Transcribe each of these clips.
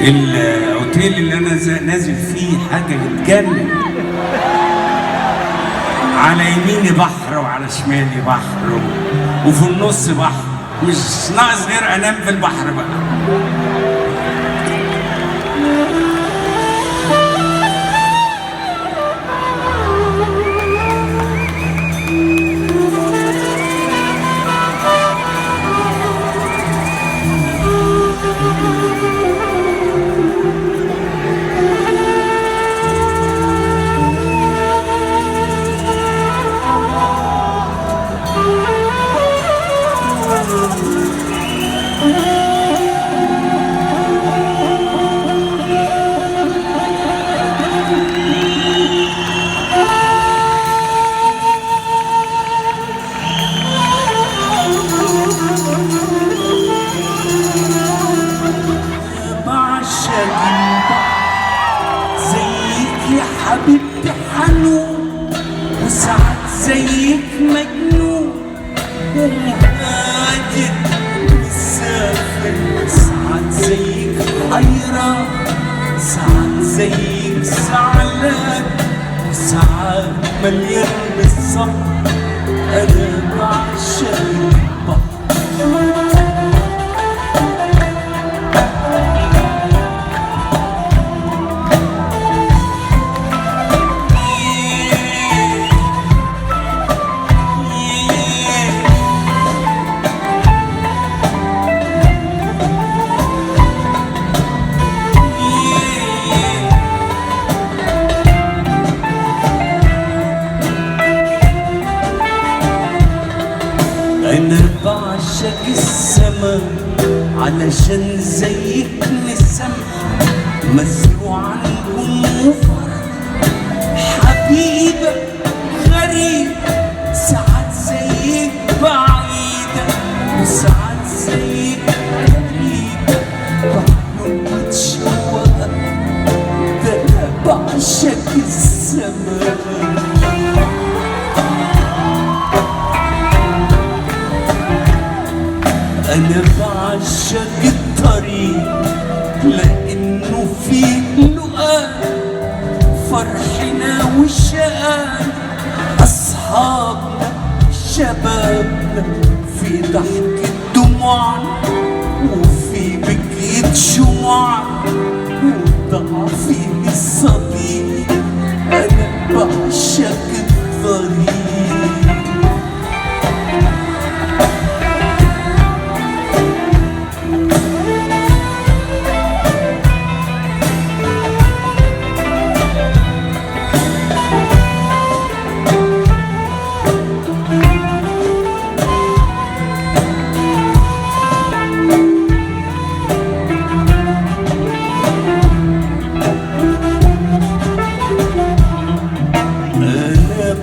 الاوتيل اللي انا نازل فيه حاجه بتجنن. على يميني بحر وعلى شمالي بحر وفي النص بحر، مش ناقص غير انام في البحر بقى. زيك يا حبيبتي حنون، وساعات زيك مجنون ومهاجر مسافر، ساعات زيك حيران، ساعات زيك زعلان، وساعات مليان بالصبر. أنا بعشق البحر. أنا بعشق السما علشان زيك نسمع مزروع عنكم وفرح. حبيبة غريب ساعات زيك بعيدة، وساعات زيك قريبة بعيون متشوقة. ده أنا بعشق السما. أنا بعشق الطريق لأنه فيه لقاء فرحنا وشقانا، أصحابنا شبابنا، في ضحكة دموعنا وفي بكية شموعنا، وضاع فيه الصديق. أنا بعشق الطريق.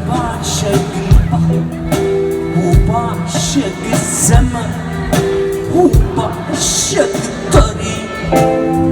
بعشق البحر وبعشق السما وبعشق الطريق.